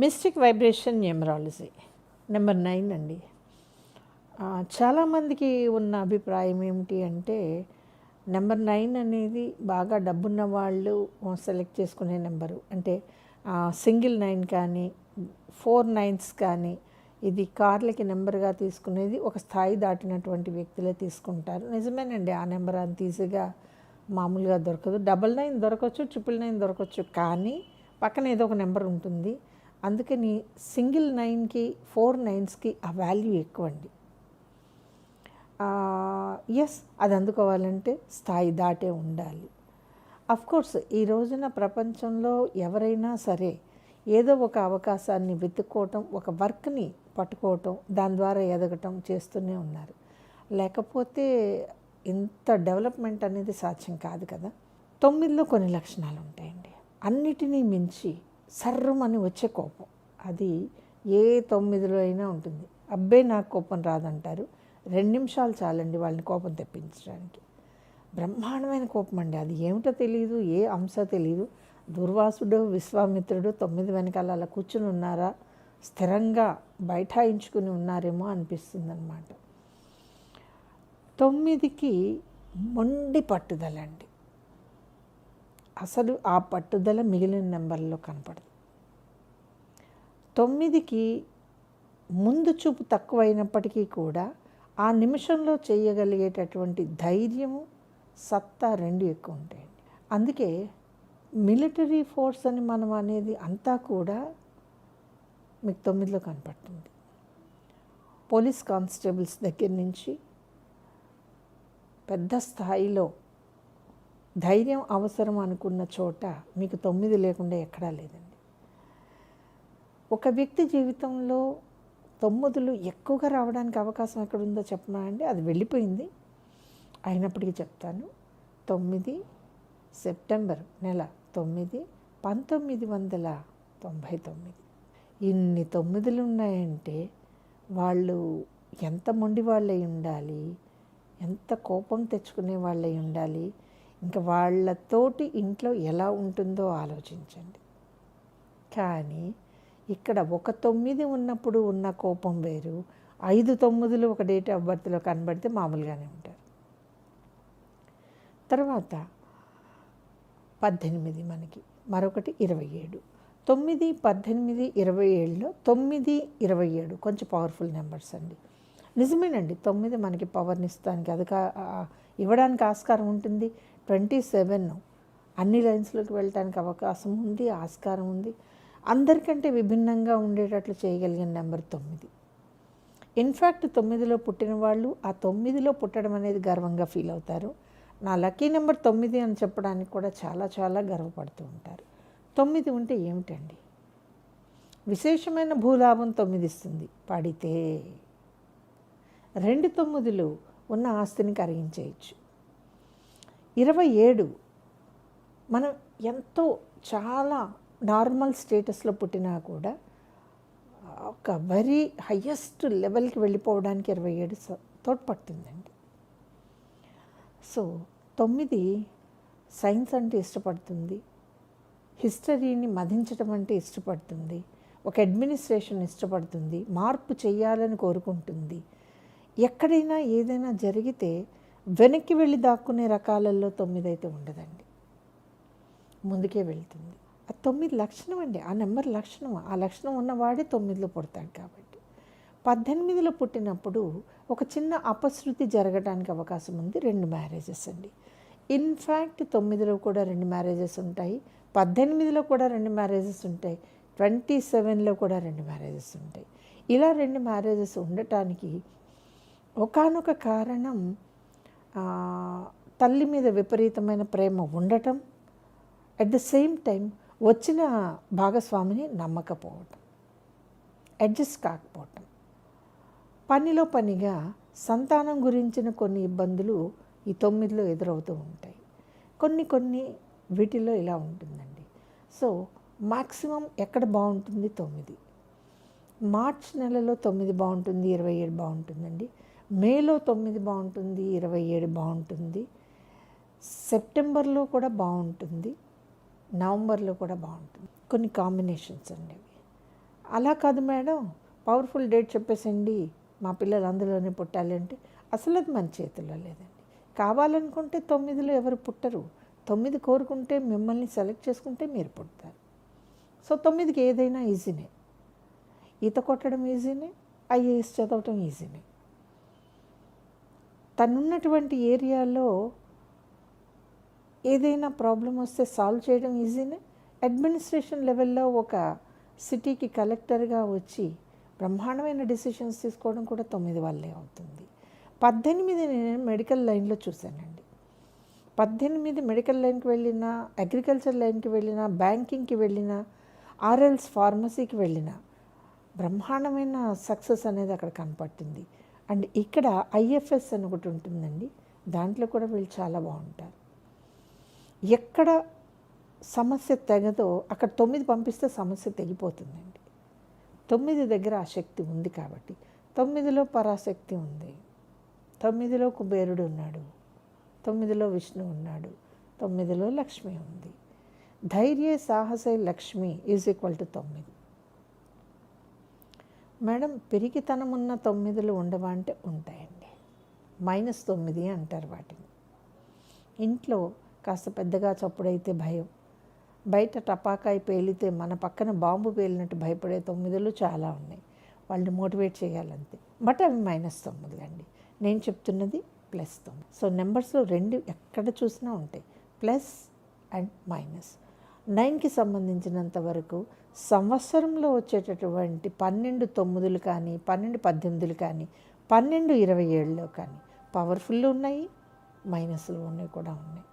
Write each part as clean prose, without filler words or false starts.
Mystic vibration numerology number 9 అండి. చాలామందికి ఉన్న అభిప్రాయం ఏమిటి అంటే నెంబర్ 9 అనేది బాగా డబ్బున్న వాళ్ళు సెలెక్ట్ చేసుకునే నెంబరు. అంటే సింగిల్ 9 కానీ 4 9s కానీ ఇది కార్లకి నెంబర్గా తీసుకునేది ఒక స్థాయి దాటినటువంటి వ్యక్తులే తీసుకుంటారు. నిజమేనండి, ఆ నెంబర్ అంత ఈజీగా మామూలుగా దొరకదు. 99 దొరకవచ్చు, 999 దొరకవచ్చు, కానీ పక్కన ఏదో ఒక నెంబర్ ఉంటుంది. అందుకని సింగిల్ 9కి 4 9స్కి ఆ వాల్యూ ఎక్కువ అండి. అది అందుకోవాలంటే స్థాయి దాటే ఉండాలి. అఫ్కోర్స్ ఈ రోజున ప్రపంచంలో ఎవరైనా సరే ఏదో ఒక అవకాశాన్ని వెతుక్కోవటం, ఒక వర్క్ని పట్టుకోవటం, దాని ద్వారా ఎదగటం చేస్తూనే ఉన్నారు. లేకపోతే ఇంత డెవలప్మెంట్ అనేది సాధ్యం కాదు కదా. 9లో కొన్ని లక్షణాలు ఉంటాయండి. అన్నిటినీ మించి సర్రమని వచ్చే కోపం, అది ఏ 9లో అయినా ఉంటుంది. అబ్బే నాకు కోపం రాదంటారు. 2 నిమిషాలు చాలండి వాళ్ళని కోపం తెప్పించడానికి. బ్రహ్మాండమైన కోపం అండి. అది ఏమిటో తెలియదు, ఏ అంశ తెలియదు. దుర్వాసుడు విశ్వామిత్రుడు 9 వెనకాల అలా కూర్చుని ఉన్నారా, స్థిరంగా బైఠాయించుకుని ఉన్నారేమో అనిపిస్తుంది అన్నమాట. 9కి మొండి పట్టుదల అండి. అసలు ఆ పట్టుదల మిగిలిన నెంబర్లో కనపడదు. 9కి ముందు చూపు తక్కువైనప్పటికీ కూడా ఆ నిమిషంలో చేయగలిగేటటువంటి ధైర్యము, సత్తా 2 ఎక్కువ ఉంటాయండి. అందుకే మిలిటరీ ఫోర్స్ అని మనం అనేది అంతా కూడా మీకు 9లో కనపడుతుంది. పోలీస్ కానిస్టేబుల్స్ దగ్గర నుంచి పెద్ద స్థాయిలో ధైర్యం అవసరం అనుకున్న చోట మీకు 9 లేకుండా ఎక్కడా లేదండి. ఒక వ్యక్తి జీవితంలో 9లు ఎక్కువగా రావడానికి అవకాశం ఎక్కడుందో చెప్పనా అండి? అది వెళ్ళిపోయింది, అయినప్పటికీ చెప్తాను. 9 సెప్టెంబర్ నెల 9 1999. ఇన్ని 9లు ఉన్నాయంటే వాళ్ళు ఎంత మొండి వాళ్ళై ఉండాలి, ఎంత కోపం తెచ్చుకునే వాళ్ళై ఉండాలి. ఇంకా వాళ్ళతోటి ఇంట్లో ఎలా ఉంటుందో ఆలోచించండి. కానీ ఇక్కడ ఒక 9 ఉన్నప్పుడు ఉన్న కోపం వేరు, 5 9లు ఒక డేట్ ఆఫ్ బర్త్లో కనబడితే మామూలుగానే ఉంటారు. తర్వాత 18 మనకి, మరొకటి 27. 9 18 27లో 9 27 కొంచెం పవర్ఫుల్ నెంబర్స్ అండి. నిజమేనండి, 9 మనకి పవర్ని ఇస్తానికి అది ఇవ్వడానికి ఆస్కారం ఉంటుంది. 27 అన్ని లైన్స్లోకి వెళ్ళటానికి అవకాశం ఉంది, ఆస్కారం ఉంది. అందరికంటే విభిన్నంగా ఉండేటట్లు చేయగలిగిన నెంబర్ 9. ఇన్ఫ్యాక్ట్ 9లో పుట్టిన వాళ్ళు ఆ 9లో పుట్టడం అనేది గర్వంగా ఫీల్ అవుతారు. నా లక్కీ నెంబర్ 9 అని చెప్పడానికి కూడా చాలా చాలా గర్వపడుతూ ఉంటారు. 9 ఉంటే ఏమిటండి, విశేషమైన భూలాభం 9 ఇస్తుంది పడితే. 2 9లు ఉన్న ఆస్తిని కరిగించేయచ్చు. 27 మనం ఎంతో చాలా నార్మల్ స్టేటస్లో పుట్టినా కూడా ఒక వెరీ హయ్యెస్ట్ లెవెల్కి వెళ్ళిపోవడానికి 27 తోడ్పడుతుందండి. సో 9 సైన్స్ అంటే ఇష్టపడుతుంది, హిస్టరీని మదించడం అంటే ఇష్టపడుతుంది, ఒక అడ్మినిస్ట్రేషన్ ఇష్టపడుతుంది, మార్పు చేయాలని కోరుకుంటుంది. ఎక్కడైనా ఏదైనా జరిగితే వెనక్కి వెళ్ళి దాక్కునే రకాలలో 9 అయితే ఉండదండి, ముందుకే వెళ్తుంది. ఆ 9 లక్షణం అండి, ఆ నెంబర్ లక్షణం. ఆ లక్షణం ఉన్నవాడే 9లో పుడతాడు. కాబట్టి 18లో పుట్టినప్పుడు ఒక చిన్న అపశృతి జరగడానికి అవకాశం ఉంది. 2 మ్యారేజెస్ అండి. ఇన్ఫ్యాక్ట్ 9లో కూడా 2 మ్యారేజెస్ ఉంటాయి, 18లో కూడా 2 మ్యారేజెస్ ఉంటాయి, 27లో కూడా 2 మ్యారేజెస్ ఉంటాయి. ఇలా 2 మ్యారేజెస్ ఉండటానికి ఒకానొక కారణం తల్లి మీద విపరీతమైన ప్రేమ ఉండటం, అట్ ద సేమ్ టైం వచ్చిన భాగస్వామిని నమ్మకపోవటం, అడ్జస్ట్ కాకపోవటం, పనిలో పనిగా సంతానం గురించిన కొన్ని ఇబ్బందులు ఈ 9లో ఎదురవుతూ ఉంటాయి. కొన్ని వీటిల్లో ఇలా ఉంటుందండి. సో మ్యాక్సిమం ఎక్కడ బాగుంటుంది? 9. మార్చ్ నెలలో 9 బాగుంటుంది, 27 బాగుంటుందండి. మేలో 9 బాగుంటుంది, 27 బాగుంటుంది. సెప్టెంబర్లో కూడా బాగుంటుంది, నవంబర్లో కూడా బాగుంటుంది. కొన్ని కాంబినేషన్స్ అండి అవి. అలా కాదు మేడం, పవర్ఫుల్ డేట్ చెప్పేసండి, మా పిల్లలు అందులోనే పుట్టాలి అంటే అసలు అది మన చేతుల్లో లేదండి. కావాలనుకుంటే 9లో ఎవరు పుట్టరు. 9 కోరుకుంటే మిమ్మల్ని సెలెక్ట్ చేసుకుంటే మీరు పుడతారు. సో 9కి ఏదైనా ఈజీనే. ఈత కొట్టడం ఈజీనే, ఐఏఎస్ చదవటం ఈజీనే. తనున్నటువంటి ఏరియాలో ఏదైనా ప్రాబ్లం వస్తే సాల్వ్ చేయడం ఈజీనే. అడ్మినిస్ట్రేషన్ లెవెల్లో ఒక సిటీకి కలెక్టర్గా వచ్చి బ్రహ్మాండమైన డెసిషన్స్ తీసుకోవడం కూడా 9 వల్లే అవుతుంది. 18 నేను మెడికల్ లైన్లో చూశానండి. 18 మెడికల్ లైన్కి వెళ్ళినా, అగ్రికల్చర్ లైన్కి వెళ్ళినా, బ్యాంకింగ్కి వెళ్ళినా, ఆర్ఎల్స్ ఫార్మసీకి వెళ్ళినా బ్రహ్మాండమైన సక్సెస్ అనేది అక్కడ కనపడుతుంది. అండ్ ఇక్కడ ఐఎఫ్ఎస్ అని ఒకటి ఉంటుందండి, దాంట్లో కూడా వీళ్ళు చాలా బాగుంటారు. ఎక్కడ సమస్య తెగదో అక్కడ 9 పంపిస్తే సమస్య తెగిపోతుందండి. 9 దగ్గర ఆ శక్తి ఉంది కాబట్టి. 9లో పరాశక్తి ఉంది, 9లో కుబేరుడు ఉన్నాడు, 9లో విష్ణు ఉన్నాడు, 9లో లక్ష్మి ఉంది. ధైర్య సాహసై లక్ష్మి =9. మేడం పెరిగితనం ఉన్న 9లు ఉండవా అంటే ఉంటాయండి. -9 అంటారు వాటిని. ఇంట్లో కాస్త పెద్దగా చప్పుడైతే భయం, బయట టపాకాయ పేలితే మన పక్కన బాంబు పేలినట్టు భయపడే 9లు చాలా ఉన్నాయి. వాళ్ళని మోటివేట్ చేయాలంతే. బట్ అవి -9 అండి. నేను చెప్తున్నది +9. సో నెంబర్స్లో 2 ఎక్కడ చూసినా ఉంటాయి, ప్లస్ అండ్ మైనస్. 9కి సంబంధించినంత వరకు సంవత్సరంలో వచ్చేటటువంటి 12 9లు కానీ, 12 18లు కానీ, 12 27లో కానీ పవర్ఫుల్ ఉన్నాయి, మైనస్లు ఉన్నాయి కూడా ఉన్నాయి.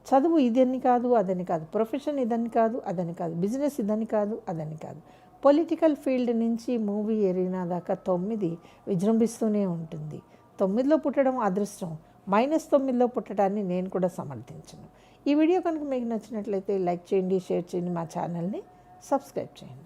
చదువు ఇదని కాదు అదని కాదు, ప్రొఫెషన్ ఇదని కాదు అదని కాదు, బిజినెస్ ఇదని కాదు అదని కాదు, పొలిటికల్ ఫీల్డ్ నుంచి మూవీ ఎరీనా దాకా 9 విజృంభిస్తూనే ఉంటుంది. 9లో పుట్టడం అదృష్టం, -9లో పుట్టడాన్ని నేను కూడా సమర్థించను. ఈ వీడియో కనుక మీకు నచ్చినట్లయితే లైక్ చేయండి, షేర్ చేయండి, మా ఛానల్ని సబ్స్క్రైబ్ చేయండి.